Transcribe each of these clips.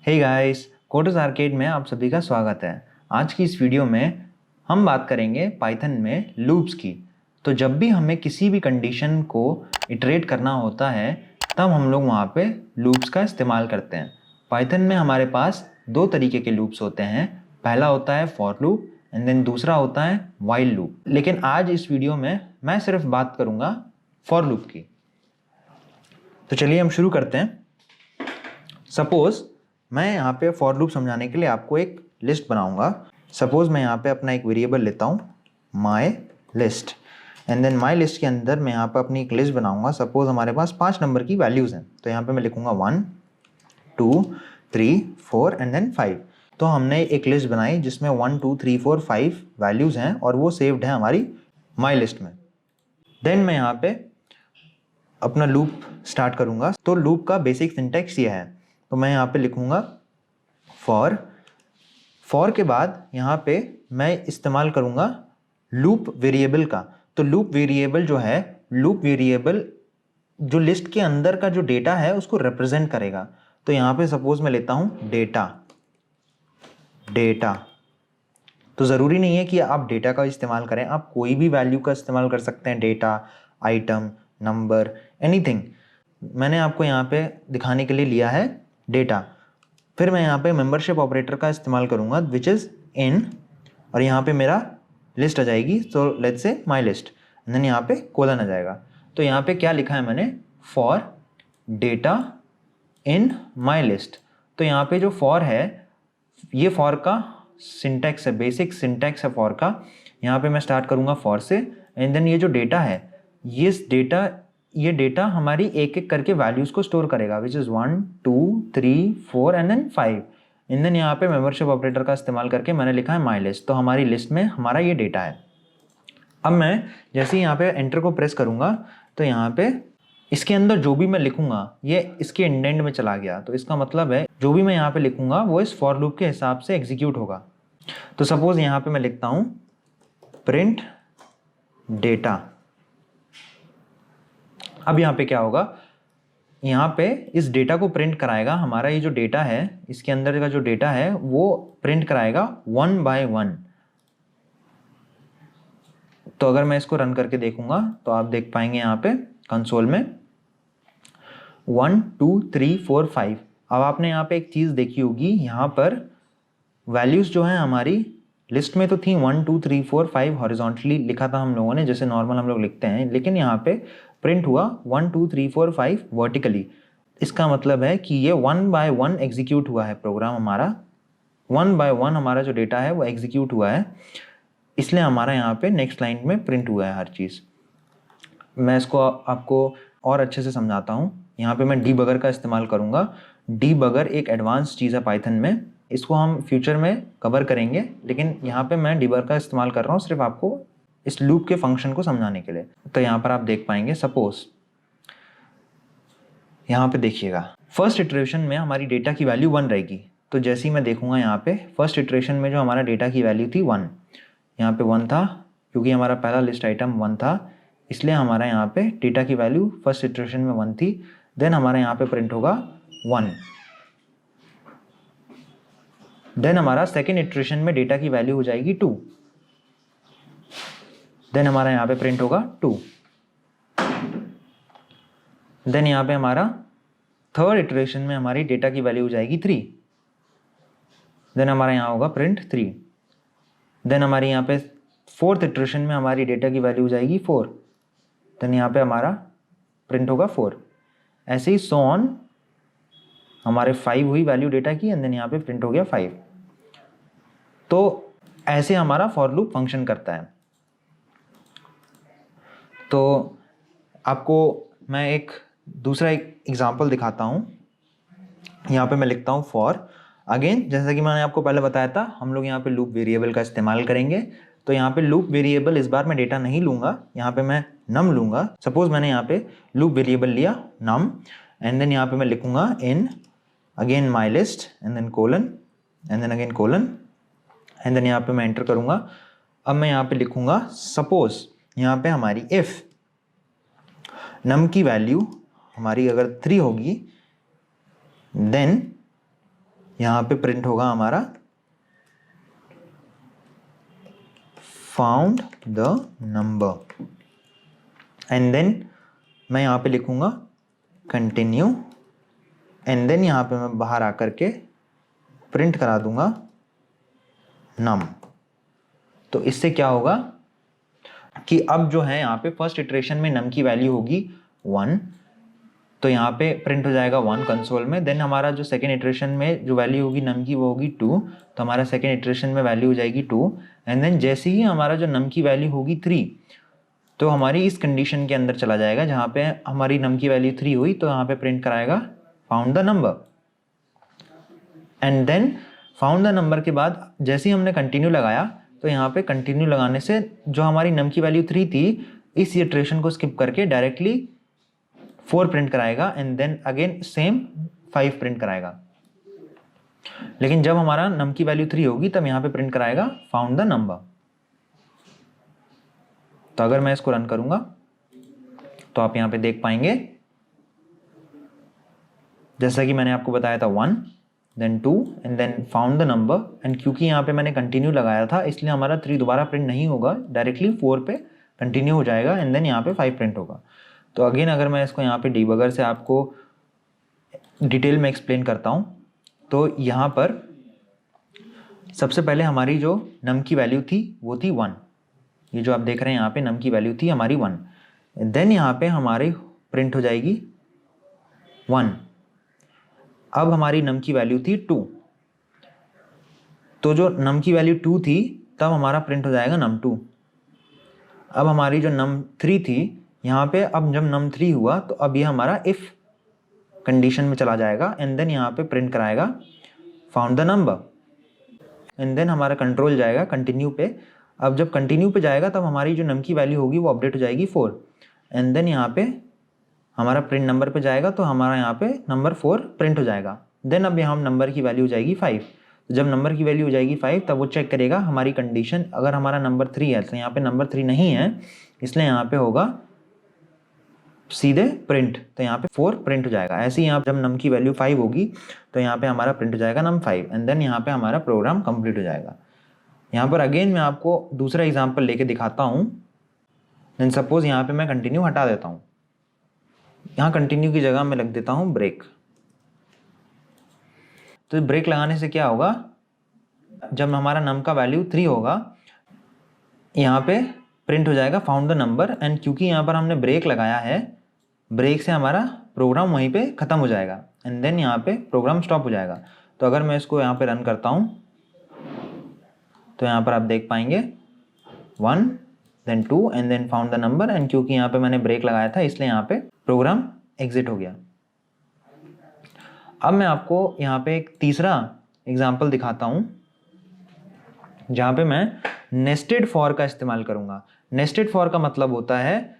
Hey guys, coders arcade में आप सभी का स्वागत है। आज की इस वीडियो में हम बात करेंगे पाइथन में लूप्स की। तो जब भी हमें किसी भी कंडीशन को इटरेट करना होता है तब हम लोग वहाँ पे लूप्स का इस्तेमाल करते हैं। पाइथन में हमारे पास दो तरीके के लूप्स होते हैं। पहला होता है फॉर लूप एंड देन दूसरा होता है व्हाइल लूप। लेकिन आज इस वीडियो में मैं सिर्फ बात करूँगा फॉर लूप की। तो चलिए हम शुरू करते हैं। सपोज मैं यहाँ पे फॉर लूप समझाने के लिए आपको एक लिस्ट बनाऊंगा। सपोज मैं यहाँ पे अपना एक वेरिएबल लेता हूँ my list and then my list के अंदर मैं यहाँ पे अपनी एक लिस्ट बनाऊंगा। सपोज हमारे पास 5 नंबर की वैल्यूज़ हैं, तो यहाँ पे मैं लिखूंगा 1 2 3 4 एंड देन 5। तो हमने एक लिस्ट बनाई जिसमें 1 2 3 4 5 वैल्यूज़ हैं और वो सेव्ड है हमारी माई लिस्ट में। देन मैं यहाँ पे अपना लूप स्टार्ट करूँगा। तो लूप का बेसिक सिंटैक्स ये है। तो मैं यहाँ पे लिखूँगा फॉर के बाद यहाँ पे मैं इस्तेमाल करूँगा लूप वेरिएबल का। तो लूप वेरिएबल जो है, लूप वेरिएबल जो लिस्ट के अंदर का जो डेटा है उसको रिप्रेजेंट करेगा। तो यहाँ पे सपोज मैं लेता हूँ डेटा। तो ज़रूरी नहीं है कि आप डेटा का इस्तेमाल करें, आप कोई भी वैल्यू का इस्तेमाल कर सकते हैं। Data, item, number, anything. मैंने आपको यहाँ पे दिखाने के लिए लिया है डेटा। फिर मैं यहाँ पे मेंबरशिप ऑपरेटर का इस्तेमाल करूँगा विच इज़ इन, और यहाँ पे मेरा लिस्ट आ जाएगी। तो let's say my list and then यहाँ पे कोलन आ जाएगा। तो यहाँ पे क्या लिखा है मैंने, for data in my list. तो यहाँ पे जो फॉर है, ये फॉर का सिंटैक्स है, बेसिक सिंटैक्स है फॉर का। यहाँ पे मैं स्टार्ट करूँगा फॉर से एंड देन ये जो डेटा है, ये डेटा हमारी एक एक करके वैल्यूज़ को स्टोर करेगा which is 1 2 3 4 and then 5। And then यहाँ पे मेंबरशिप ऑपरेटर का इस्तेमाल करके मैंने लिखा है माई लिस्ट। तो हमारी लिस्ट में हमारा ये डेटा है। अब मैं जैसे ही यहाँ पे एंटर को प्रेस करूँगा तो यहाँ पे इसके अंदर जो भी मैं लिखूँगा ये इसके इंडेंट में चला गया। तो इसका मतलब है जो भी मैं यहाँ पे लिखूँगा वो इस फॉर लूप के हिसाब से एग्जीक्यूट होगा। तो सपोज यहाँ पे मैं लिखता हूँ प्रिंट डेटा। अब यहाँ पे क्या होगा, यहाँ पे इस डेटा को प्रिंट कराएगा। हमारा ये जो डेटा है, इसके अंदर का जो डेटा है वो प्रिंट कराएगा 1 by 1। तो अगर मैं इसको रन करके देखूंगा तो आप देख पाएंगे यहाँ पे कंसोल में 1 2 3 4 5। अब आपने यहाँ पे एक चीज़ देखी होगी, यहाँ पर वैल्यूज़ जो है हमारी लिस्ट में तो थी 1 2 3 4 5 हॉरिजॉन्टली लिखा था हम लोगों ने, जैसे नॉर्मल हम लोग लिखते हैं। लेकिन यहाँ पे प्रिंट हुआ 1 2 3 4 5 वर्टिकली। इसका मतलब है कि ये 1 by 1 एग्जीक्यूट हुआ है प्रोग्राम हमारा। 1 by 1 हमारा जो डेटा है वो एग्जीक्यूट हुआ है, इसलिए हमारा यहाँ पे नेक्स्ट लाइन में प्रिंट हुआ है हर चीज़। मैं इसको आपको और अच्छे से समझाता हूँ। यहाँ पे मैं डीबगर का इस्तेमाल करूँगा। डीबगर एक एडवांस चीज़ है पाइथन में, इसको हम फ्यूचर में कवर करेंगे, लेकिन यहाँ पे मैं डीबगर का इस्तेमाल कर रहा हूँ सिर्फ आपको इस लूप के फंक्शन को समझाने के लिए। तो यहाँ पर आप देख पाएंगे, सपोज यहाँ पे देखिएगा फर्स्ट इटरेशन में हमारी डेटा की वैल्यू 1 रहेगी। तो जैसे ही मैं देखूंगा यहाँ पे फर्स्ट इटरेशन में जो हमारा डेटा की वैल्यू थी 1, यहाँ पे 1 था क्योंकि हमारा पहला लिस्ट आइटम 1 था, इसलिए हमारा यहाँ पे डेटा की वैल्यू फर्स्ट इटरेशन में 1 थी। देन हमारा यहाँ पे प्रिंट होगा 1। देन हमारा सेकेंड इटरेशन में डेटा की वैल्यू हो जाएगी 2। देन हमारा यहाँ पे प्रिंट होगा 2। देन यहाँ पे हमारा थर्ड इटरेशन में हमारी डेटा की वैल्यू हो जाएगी 3। देन हमारा यहाँ होगा प्रिंट 3। देन हमारी यहाँ पे फोर्थ इटरेशन में हमारी डेटा की वैल्यू हो जाएगी 4। देन यहाँ पे हमारा प्रिंट होगा 4। ऐसे ही सो ऑन, हमारे 5 हुई वैल्यू डेटा की एंड देन यहाँ पे प्रिंट हो गया 5। तो ऐसे हमारा फॉर लूप फंक्शन करता है। तो आपको मैं एक दूसरा एग्जांपल दिखाता हूँ। यहाँ पे मैं लिखता हूँ फॉर, अगेन जैसा कि मैंने आपको पहले बताया था हम लोग यहाँ पे लूप वेरिएबल का इस्तेमाल करेंगे। तो यहाँ पे लूप वेरिएबल इस बार मैं डेटा नहीं लूँगा, यहाँ पे मैं नम लूँगा। सपोज मैंने यहाँ पे लूप वेरिएबल लिया नम एंड देन यहाँ पे मैं लिखूँगा in again my list and then colon and then again colon and then यहाँ पे मैं एंटर करूँगा। अब मैं यहाँ पे लिखूँगा सपोज यहाँ पे हमारी इफ़ नम की वैल्यू हमारी अगर 3 होगी देन यहाँ पे प्रिंट होगा हमारा found the number, and then मैं यहाँ पे लिखूँगा कंटिन्यू, एंड देन यहाँ पे मैं बाहर आकर के प्रिंट करा दूंगा नम। तो इससे क्या होगा कि अब जो है यहाँ पे फर्स्ट इटरेशन में नम की वैल्यू होगी 1, तो यहाँ पे प्रिंट हो जाएगा 1 कंसोल में। देन हमारा जो सेकेंड इटरेशन में जो वैल्यू होगी नम की वो होगी 2, तो हमारा सेकेंड इटरेशन में वैल्यू हो जाएगी 2, एंड देन जैसे ही हमारा जो नम की वैल्यू होगी 3, तो हमारी इस कंडीशन के अंदर चला जाएगा जहाँ पे हमारी नम की वैल्यू 3 हुई, तो यहाँ पे प्रिंट कराएगा found the number, and then found the number के बाद जैसे ही हमने कंटिन्यू लगाया, तो यहाँ पे कंटिन्यू लगाने से जो हमारी नम की वैल्यू 3 थी, इस इटरेशन को स्किप करके डायरेक्टली 4 प्रिंट कराएगा, and then again same 5 print कराएगा। लेकिन जब हमारा नम की वैल्यू 3 होगी तब यहाँ पे प्रिंट कराएगा फाउंड द नंबर। तो अगर मैं इसको रन करूंगा तो आप यहाँ पे देख पाएंगे, जैसा कि मैंने आपको बताया था 1 then 2 and then found the number, and क्योंकि यहाँ पे मैंने कंटिन्यू लगाया था इसलिए हमारा 3 दोबारा प्रिंट नहीं होगा, डायरेक्टली 4 पे कंटिन्यू हो जाएगा, एंड देन यहाँ पे 5 प्रिंट होगा। तो अगेन अगर मैं इसको यहाँ पे डीबगर से आपको डिटेल में एक्सप्लेन करता हूँ, तो यहाँ पर सबसे पहले हमारी जो नम की वैल्यू थी वो थी 1, ये जो आप देख रहे हैं यहाँ पे नम की वैल्यू थी हमारी 1, देन यहाँ पे हमारी प्रिंट हो जाएगी 1। अब हमारी नम की वैल्यू थी 2, तो जो नम की वैल्यू 2 थी तब हमारा प्रिंट हो जाएगा नम 2। अब हमारी जो नम 3 थी यहाँ पे, अब जब नम 3 हुआ तो अब ये हमारा इफ कंडीशन में चला जाएगा, एंड देन यहाँ पे प्रिंट कराएगा found the number, and then हमारा कंट्रोल जाएगा कंटिन्यू पे। अब जब कंटिन्यू पे जाएगा तब हमारी जो नम की वैल्यू होगी वो अपडेट हो जाएगी 4, एंड देन यहाँ पे हमारा प्रिंट नंबर पे जाएगा, तो हमारा यहाँ पे नंबर 4 प्रिंट हो जाएगा। देन अब यहाँ नंबर की वैल्यू हो जाएगी 5, तो जब नंबर की वैल्यू हो जाएगी 5 तब वो चेक करेगा हमारी कंडीशन, अगर हमारा नंबर 3 है तो यहाँ पे नंबर 3 नहीं है, इसलिए यहाँ पे होगा सीधे प्रिंट, तो यहाँ पे 4 प्रिंट हो जाएगा। ऐसे ही यहाँ जब नम की वैल्यू 5 होगी तो यहाँ पे हमारा प्रिंट हो जाएगा नम 5, एंड देन यहाँ पे हमारा प्रोग्राम कंप्लीट हो जाएगा। यहाँ पर अगेन मैं आपको दूसरा एग्जाम्पल लेके दिखाता हूँ। देन सपोज यहाँ पे मैं कंटिन्यू हटा देता हूँ, यहाँ कंटिन्यू की जगह मैं लग देता हूँ ब्रेक। तो ब्रेक लगाने से क्या होगा, जब हमारा नम का वैल्यू 3 होगा यहाँ पे प्रिंट हो जाएगा फाउंड द नंबर, एंड क्योंकि यहाँ पर हमने ब्रेक लगाया है, ब्रेक से हमारा प्रोग्राम वहीं पे ख़त्म हो जाएगा, एंड देन यहाँ पे प्रोग्राम स्टॉप हो जाएगा। तो अगर मैं इसको यहाँ पे रन करता हूँ तो यहाँ पर आप देख पाएंगे 1 then 2 and then found the number, and क्योंकि यहाँ पे मैंने ब्रेक लगाया था इसलिए यहाँ पे प्रोग्राम एग्जिट हो गया। अब मैं आपको यहाँ पे एक तीसरा एग्जाम्पल दिखाता हूँ जहाँ पे मैं नेस्टेड फॉर का इस्तेमाल करूँगा। नेस्टेड फॉर का मतलब होता है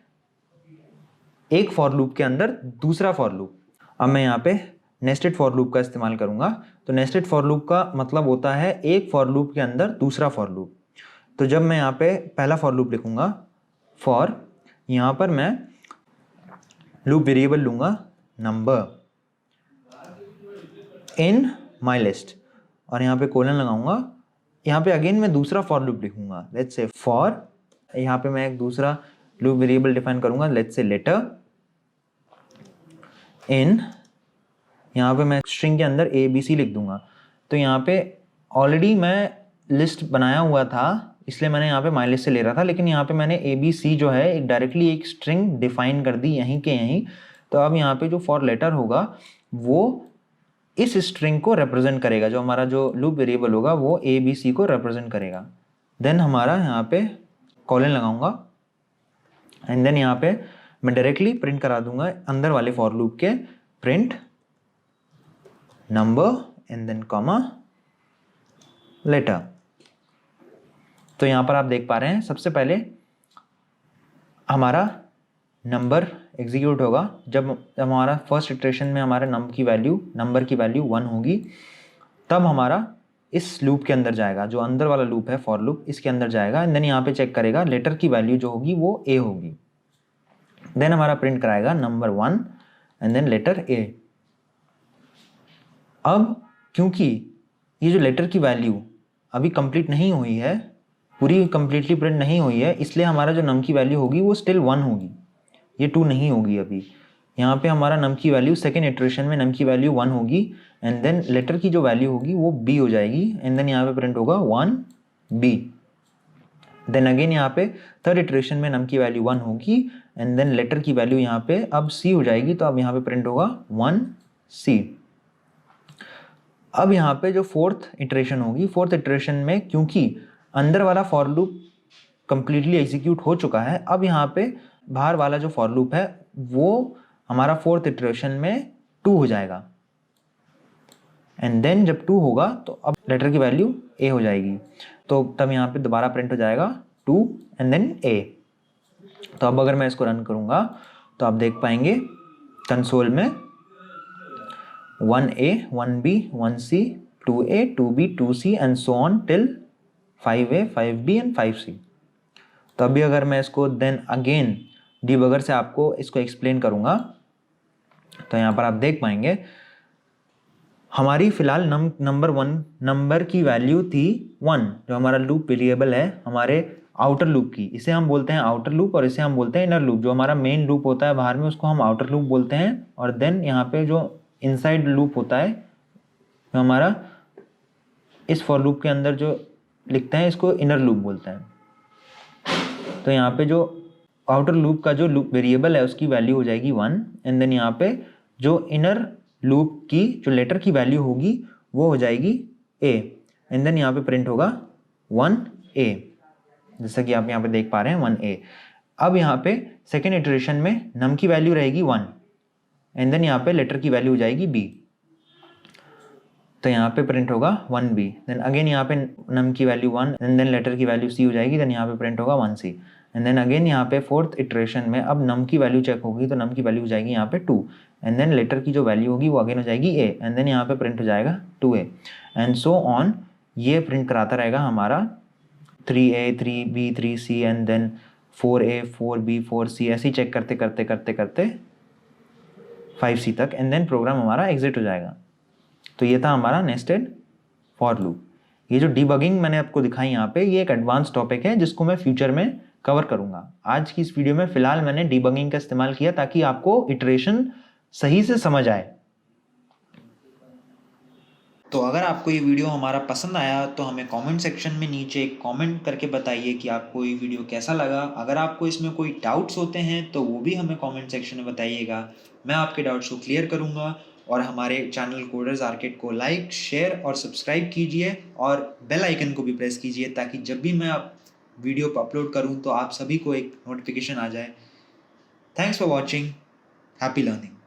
एक फॉर लूप के अंदर दूसरा फॉर लूप। अब मैं यहाँ पे नेस्टेड फॉर लूप का इस्तेमाल करूँगा। तो नेस्टेड फॉर लूप का मतलब होता है एक फॉर लूप के अंदर दूसरा फॉर लूप। तो जब मैं यहाँ पे पहला फॉर लूप लिखूँगा फॉर, यहाँ पर मैं लूप वेरिएबल लूँगा नंबर इन माई लिस्ट और यहाँ पे कोलन लगाऊंगा। यहाँ पे अगेन मैं दूसरा फॉर लूप लिखूंगा, लेट्स से फॉर, यहाँ पे मैं एक दूसरा लूप वेरिएबल डिफाइन करूंगा, लेट्स से लेटर इन, यहाँ पे मैं स्ट्रिंग के अंदर ABC लिख दूंगा। तो यहाँ पे ऑलरेडी मैं लिस्ट बनाया हुआ था इसलिए मैंने यहाँ पे माई लिस्ट से ले रहा था, लेकिन यहाँ पे मैंने ABC जो है एक डायरेक्टली एक स्ट्रिंग डिफाइन कर दी यहीं के यहीं। तो अब यहाँ पे जो फॉर लेटर होगा वो इस स्ट्रिंग को रिप्रेजेंट करेगा, जो हमारा जो लूप वेरिएबल होगा वो ABC को रिप्रेजेंट करेगा। देन हमारा यहाँ पे कॉलन लगाऊंगा एंड देन यहाँ पे मैं डायरेक्टली प्रिंट करा दूंगा अंदर वाले फॉर लूप के print number and then comma letter. तो यहाँ पर आप देख पा रहे हैं सबसे पहले हमारा नंबर एग्जीक्यूट होगा जब हमारा फर्स्ट इटरेशन में हमारा नंबर की वैल्यू 1 होगी, तब हमारा इस लूप के अंदर जाएगा, जो अंदर वाला लूप है फॉर लूप इसके अंदर जाएगा एंड देन यहाँ पे चेक करेगा लेटर की वैल्यू जो होगी वो A होगी। देन हमारा प्रिंट कराएगा number 1 and then letter A। अब क्योंकि ये जो लेटर की वैल्यू अभी कंप्लीट नहीं हुई है, पूरी कंप्लीटली प्रिंट नहीं हुई है, इसलिए हमारा जो नम की वैल्यू होगी वो स्टिल 1 होगी, ये 2 नहीं होगी अभी। यहाँ पे हमारा नम की वैल्यू सेकेंड इटरेशन में नम की वैल्यू 1 होगी एंड देन लेटर की जो वैल्यू होगी वो b हो जाएगी एंड देन यहाँ पे प्रिंट होगा 1b। देन अगेन यहाँ पे थर्ड इटरेशन में नम की वैल्यू 1 होगी एंड देन लेटर की वैल्यू यहाँ पे अब c हो जाएगी, तो अब यहाँ पे प्रिंट होगा 1c। अब यहाँ पे जो फोर्थ इटरेशन होगी, फोर्थ इटरेशन में क्योंकि अंदर वाला फॉर लूप कंप्लीटली एग्जीक्यूट हो चुका है, अब यहाँ पे बाहर वाला जो फॉर लूप है वो हमारा फोर्थ इटरेशन में 2 हो जाएगा एंड देन जब 2 होगा तो अब लेटर की वैल्यू a हो जाएगी, तो तब यहाँ पे दोबारा प्रिंट हो जाएगा 2 एंड देन a। तो अब अगर मैं इसको रन करूँगा तो आप देख पाएंगे कंसोल में 1a 1b 1c 2a 2b 2c and so on till 5a 5b and 5c। तो अभी अगर मैं इसको देन अगेन डिबगर से आपको इसको एक्सप्लेन करूँगा तो यहाँ पर आप देख पाएंगे हमारी फिलहाल नंबर 1 नंबर की वैल्यू थी 1, जो हमारा लूप वेरिएबल है हमारे आउटर लूप की, इसे हम बोलते हैं आउटर लूप और इसे हम बोलते हैं इनर लूप। जो हमारा मेन लूप होता है बाहर में उसको हम आउटर लूप बोलते हैं और देन यहाँ पे जो इनसाइड लूप होता है जो हमारा इस फॉर लूप के अंदर जो लिखते हैं इसको इनर लूप बोलते हैं। तो यहाँ पे जो आउटर लूप का जो लूप वेरिएबल है उसकी वैल्यू हो जाएगी 1 एंड देन यहाँ पे जो इनर लूप की जो लेटर की वैल्यू होगी वो हो जाएगी a एंड देन यहाँ पे प्रिंट होगा 1a, जैसा कि आप यहाँ पे देख पा रहे हैं 1a। अब यहाँ पे सेकेंड इटरेशन में नम की वैल्यू रहेगी 1 एंड देन यहाँ पे लेटर की वैल्यू हो जाएगी b, तो यहाँ पे प्रिंट होगा 1b। देन अगेन यहाँ पे नम की वैल्यू 1 एंड देन लेटर की वैल्यू c हो जाएगी, देन यहाँ पे प्रिंट होगा 1c एंड देन अगेन यहाँ पे फोर्थ इटरेशन में अब नम की वैल्यू चेक होगी तो नम की वैल्यू हो जाएगी यहाँ पे 2 एंड देन लेटर की जो वैल्यू होगी वो अगेन हो जाएगी a एंड देन यहाँ पे प्रिंट हो जाएगा 2a एंड सो ऑन, ये प्रिंट कराता रहेगा हमारा 3a 3b 3c and then 4a 4b 4c, ऐसे ही चेक करते करते करते करते 5c तक एंड देन प्रोग्राम हमारा एग्जिट हो जाएगा। तो ये था हमारा नेस्टेड फॉर लूप। ये जो डीबगिंग मैंने आपको दिखाई यहाँ पे ये एक एडवांस टॉपिक है जिसको मैं फ्यूचर में कवर करूँगा। आज की इस वीडियो में फिलहाल मैंने डीबगिंग का इस्तेमाल किया ताकि आपको इटरेशन सही से समझ आए। तो अगर आपको ये वीडियो हमारा पसंद आया तो हमें कमेंट सेक्शन में नीचे कमेंट करके बताइए कि आपको ये वीडियो कैसा लगा। अगर आपको इसमें कोई डाउट्स होते हैं तो वो भी हमें कमेंट सेक्शन में बताइएगा, मैं आपके डाउट्स को क्लियर करूँगा। और हमारे चैनल कोडर्स आर्केड को लाइक शेयर और सब्सक्राइब कीजिए और बेल आइकन को भी प्रेस कीजिए ताकि जब भी मैं वीडियो अपलोड करूँ तो आप सभी को एक नोटिफिकेशन आ जाए। Thanks for watching, happy learning.